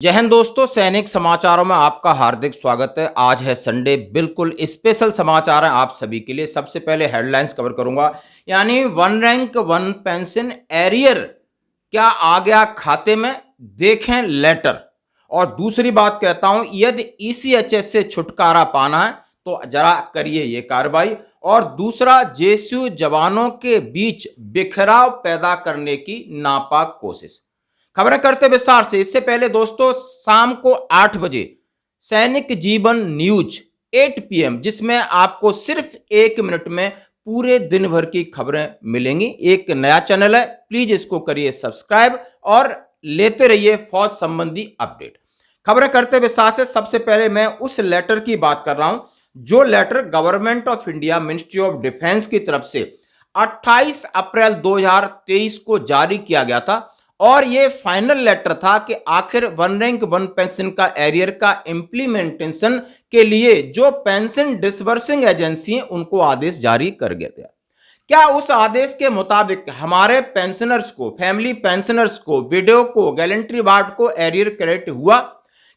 जय हिंद दोस्तों, सैनिक समाचारों में आपका हार्दिक स्वागत है। आज है संडे, बिल्कुल स्पेशल समाचार है आप सभी के लिए। सबसे पहले हेडलाइंस कवर करूंगा, यानी one rank one pension arrear क्या आ गया खाते में, देखें लेटर। और दूसरी बात कहता हूं, यदि ईसीएचएस से छुटकारा पाना है तो जरा करिए ये कार्रवाई। और दूसरा, जेएसयू जवानों के बीच बिखराव पैदा करने की नापाक कोशिश। खबरें करते विस्तार से। इससे पहले दोस्तों, शाम को 8 बजे सैनिक जीवन न्यूज 8 PM, जिसमें आपको सिर्फ 1 मिनट में पूरे दिन भर की खबरें मिलेंगी। एक नया चैनल है, प्लीज इसको करिए सब्सक्राइब और लेते रहिए फौज संबंधी अपडेट। खबरें करते विस्तार से। सबसे पहले मैं उस लेटर की बात कर रहा हूं जो letter government of India ministry of defence की तरफ से 28 अप्रैल 2023 को जारी किया गया था। और यह फाइनल लेटर था कि आखिर वन रैंक वन पेंशन का एरियर का इंप्लीमेंटेशन के लिए जो पेंशन डिसबर्सिंग एजेंसी है उनको आदेश जारी कर गया था। क्या उस आदेश के मुताबिक हमारे पेंशनर्स को, फैमिली पेंशनर्स को, विडो को, गैलेंट्री वार्ड को एरियर क्रेडिट हुआ?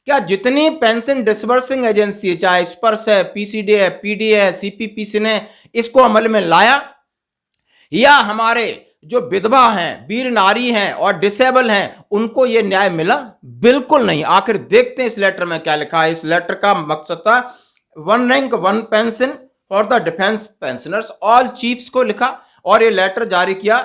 क्या जितनी पेंशन डिसबर्सिंग एजेंसी है, चाहे स्पर्श है, पीसीडी है, पीडी है, सीपीपीसी ने इसको अमल में लाया? या हमारे जो विधवा हैं, वीर नारी हैं और डिसेबल हैं, उनको यह न्याय मिला? बिल्कुल नहीं। आखिर देखते हैं इस लेटर में क्या लिखा है। इस लेटर का मकसद था one rank one pension for the defence pensioners all chiefs को लिखा। और यह लेटर जारी किया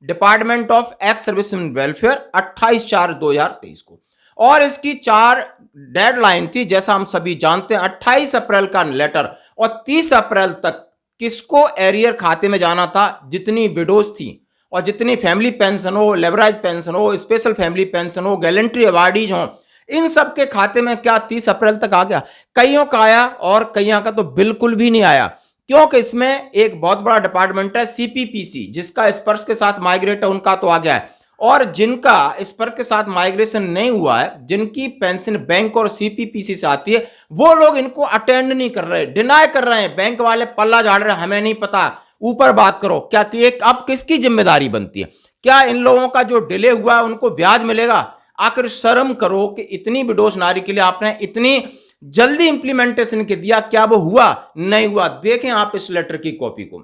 department of ex service and welfare 28/4/2023 को। और इसकी 4 डेडलाइन थी, जैसा हम सभी जानते हैं। 28 अप्रैल का लेटर और 30 अप्रैल तक किसको एरियर खाते में जाना था? जितनी विडोज थी और जितनी फैमिली पेंशन हो, लेवराइज पेंशन हो, स्पेशल फैमिली पेंशन हो, गैलेंट्री अवार्डीज हो, इन सब के खाते में क्या 30 अप्रैल तक आ गया? कईयों का आया और कईयों का तो बिल्कुल भी नहीं आया, क्योंकि इसमें एक बहुत बड़ा डिपार्टमेंट है सीपीपीसी, जिसका स्पर्श के साथ माइग्रेट है, उनका तो आ गया है। और जिनका स्पर्श के साथ माइग्रेशन नहीं हुआ है, जिनकी पेंशन बैंक और सीपीपीसी से आती है, वो लोग इनको अटेंड नहीं कर रहे, डिनाई कर रहे हैं। बैंक वाले पल्ला झाड़ रहे हैं, हमें नहीं पता, ऊपर बात करो। क्या कि एक अब किसकी जिम्मेदारी बनती है? क्या इन लोगों का जो डिले हुआ है उनको ब्याज मिलेगा? आखिर शर्म करो कि इतनी विडोस नारी के लिए आपने इतनी जल्दी इंप्लीमेंटेशन के दिया, क्या वो हुआ? नहीं हुआ। देखें आप इस लेटर की कॉपी को।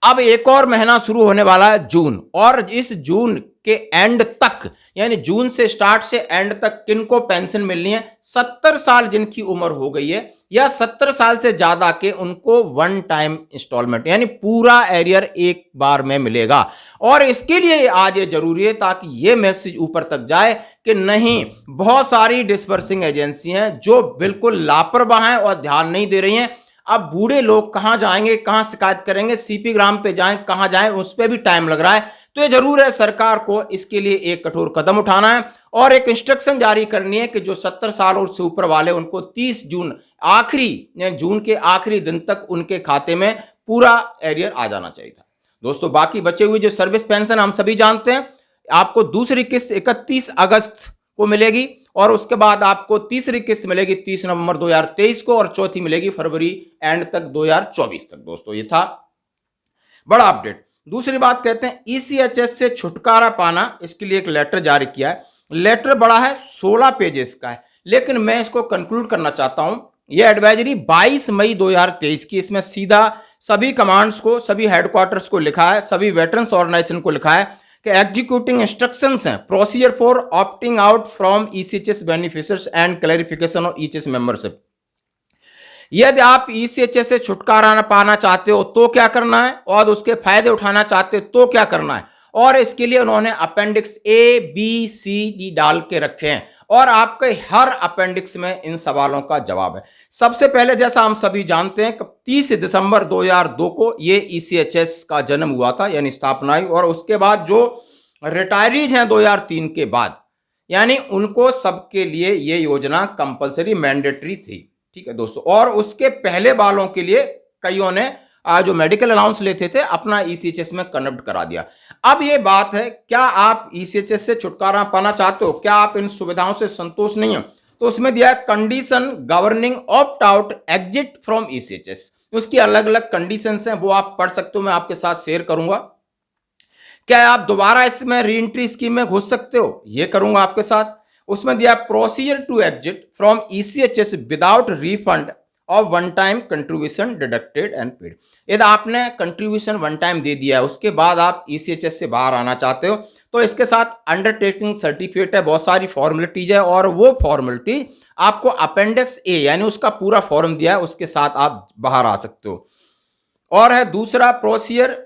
अब एक और महीना शुरू होने वाला है, जून, और इस जून के एंड तक, यानी जून से स्टार्ट से एंड तक किनको पेंशन मिलनी है? 70 साल जिनकी उम्र हो गई है या 70 साल से ज्यादा के, उनको वन टाइम इंस्टॉलमेंट यानी पूरा एरियर एक बार में मिलेगा। और इसके लिए आज ये जरूरी है ताकि ये मैसेज ऊपर तक जाए कि नहीं, बहुत सारी डिसबर्सिंग एजेंसी हैं जो बिल्कुल लापरवाह हैं और ध्यान नहीं दे रही हैं। अब बूढ़े लोग कहां जाएंगे, कहां शिकायत करेंगे, सीपी ग्राम पे जाएं, कहां जाएं, उस पर भी टाइम लग रहा है। तो ये जरूर है सरकार को इसके लिए एक कठोर कदम उठाना है और एक इंस्ट्रक्शन जारी करनी है कि जो 70 साल और से ऊपर वाले, उनको 30 जून जून के आखिरी दिन तक उनके खाते में पूरा एरियर आ जाना चाहिए था। दोस्तों, बाकी बचे हुए जो सर्विस पेंशन हम सभी जानते हैं, आपको दूसरी किस्त 31 अगस्त को मिलेगी और उसके बाद आपको तीसरी किस्त मिलेगी 30 नवंबर 2023 को और चौथी मिलेगी फरवरी एंड तक 2024 तक। दोस्तों, ये था बड़ा अपडेट। दूसरी बात कहते हैं ईसीएचएस से छुटकारा पाना, इसके लिए एक लेटर जारी किया है। लेटर बड़ा है, 16 पेजेस का है, लेकिन मैं इसको कंक्लूड करना चाहता हूं। यह एडवाइजरी 22 मई 2023 की, इसमें सीधा सभी कमांड्स को, सभी हेडक्वार्टर्स को लिखा है, सभी वेटरन्स ऑर्गेनाइजेशन को लिखा है कि एग्जीक्यूटिंग इंस्ट्रक्शंस हैं, procedure for opting out from ECHS beneficiaries and clarification of ECHS membership. यदि आप ईसीएचएस से छुटकारा पाना चाहते हो तो क्या करना है, और उसके फायदे उठाना चाहते हो तो क्या करना है। और इसके लिए उन्होंने अपेंडिक्स ABCD डाल के रखे हैं और आपके हर अपेंडिक्स में इन सवालों का जवाब है। सबसे पहले, जैसा हम सभी जानते हैं, 30 दिसंबर 2002 को ये ईसीएचएस का जन्म हुआ था, यानी स्थापना हुई। और उसके बाद जो रिटायरीज हैं 2003 के बाद, यानी उनको सबके लिए ये योजना कंपलसरी मैंडेटरी थी। ठीक है दोस्तों। और उसके पहले वालों के लिए कईयों ने जो मेडिकल अलाउंस लेते थे अपना ईसीएचएस में कन्वर्ट करा दिया। अब ये बात है, क्या आप ईसीएचएस से छुटकारा पाना चाहते हो, क्या आप इन सुविधाओं से संतोष नहीं हो, तो उसमें दिया है condition governing opt out exit from ECHS. उसकी अलग अलग कंडीशंस हैं, वो आप पढ़ सकते हो, मैं आपके साथ शेयर करूंगा। क्या आप दोबारा इसमें री एंट्री स्कीम में घुस सकते हो, ये करूंगा आपके साथ। उसमें दिया procedure to exit from ECHS without refund of one time contribution deducted and paid. यदि आपने कंट्रीब्यूशन वन टाइम दे दिया है, उसके बाद आप ईसीएचएस से बाहर आना चाहते हो, तो इसके साथ अंडरटेकिंग सर्टिफिकेट है, बहुत सारी फॉर्मेलिटीज है, और वो फॉर्मेलिटी आपको अपेंडिक्स ए यानी उसका पूरा फॉर्म दिया है, उसके साथ आप बाहर आ सकते हो। और है दूसरा प्रोसीजर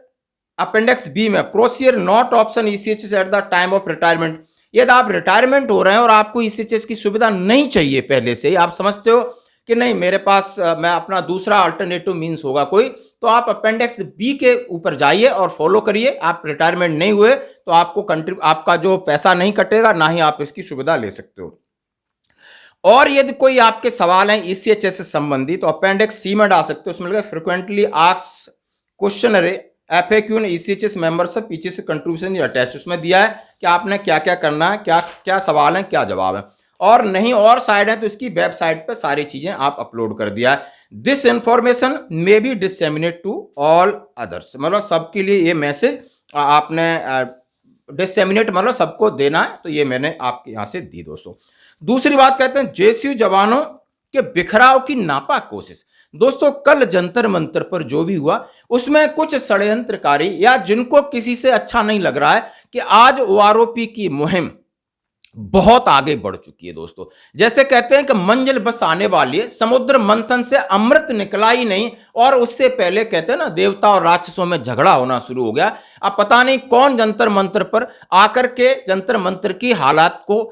अपेंडिक्स बी में, procedure not option ECHS at the time of retirement. यदि आप रिटायरमेंट हो रहे हैं और आपको ईसीएचएस की सुविधा नहीं चाहिए, पहले से ही आप समझते हो कि नहीं मेरे पास मैं अपना दूसरा अल्टरनेटिव मींस होगा कोई, तो आप अपेंडिक्स बी के ऊपर जाइए और फॉलो करिए। आप रिटायरमेंट नहीं हुए तो आपका जो पैसा नहीं कटेगा, ना ही आप इसकी सुविधा ले सकते हो। और यदि कोई आपके सवाल हैं ईसीएचएस से संबंधित, तो अपेंडिक्स सी में डाल सकते हो। उसमें लगा फ्रिक्वेंटली आस्क्ड क्वेश्चन एफएक्यू ने ईसीएचएस मेंबर्स से पीछे से कंट्रीब्यूशन अटैच, उसमें दिया है कि आपने क्या क्या करना है, क्या क्या सवाल है, क्या जवाब है। और नहीं और साइड है तो इसकी वेबसाइट पे सारी चीजें आप अपलोड कर दिया है। This information may be disseminate to all others, मतलब सबके लिए ये मैसेज आपने डिसेमिनेट मतलब सबको देना है, तो ये मैंने आपके यहां से दी दोस्तों। दूसरी बात कहते हैं जेएसयू जवानों के बिखराव की नापाक कोशिश। दोस्तों कल जंतर मंतर पर जो भी हुआ, उसमें कुछ षड्यंत्रकारी या जिनको किसी से अच्छा नहीं लग रहा है कि आज ओआरओपी की मुहिम बहुत आगे बढ़ चुकी है दोस्तों। जैसे कहते हैं कि मंजिल बस आने वाली है, समुद्र मंथन से अमृत निकला ही नहीं, और उससे पहले कहते हैं ना देवता और राक्षसों में झगड़ा होना शुरू हो गया। अब पता नहीं कौन जंतर मंतर पर आकर के जंतर मंतर की हालात को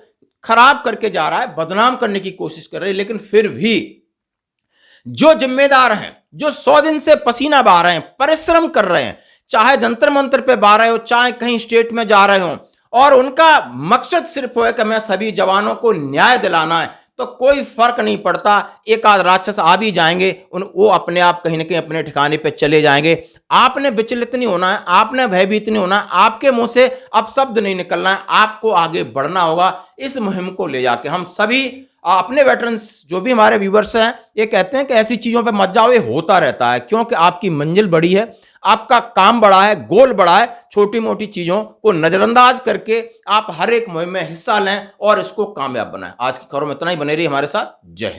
खराब करके जा रहा है, बदनाम करने की कोशिश कर रहे हैं। लेकिन फिर भी जो जिम्मेदार हैं, जो 100 दिन से पसीना बहा रहे हैं, परिश्रम कर रहे हैं, चाहे जंतर मंतर पे बहा रहे हो, चाहे कहीं स्टेट में जा रहे हो, और उनका मकसद सिर्फ है कि मैं सभी जवानों को न्याय दिलाना है, तो कोई फर्क नहीं पड़ता। एक आध राक्षस आ भी जाएंगे, वो अपने आप कहीं ना कहीं अपने ठिकाने पे चले जाएंगे। आपने विचलित नहीं होना है, आपने भयभीत नहीं होना है, आपके मुंह से अब शब्द नहीं निकलना है, आपको आगे बढ़ना होगा। इस मुहिम को ले जाके हम सभी अपने वेटरन्स जो भी हमारे व्यूवर्स हैं, ये कहते हैं कि ऐसी चीजों पे मत जाओ, ये होता रहता है, क्योंकि आपकी मंजिल बड़ी है, आपका काम बड़ा है, गोल बड़ा है। छोटी मोटी चीजों को नजरअंदाज करके आप हर एक मुहिम में हिस्सा लें और इसको कामयाब बनाएं। आज की खबरों में इतना ही, बने रहिए हमारे साथ। जय हिंद।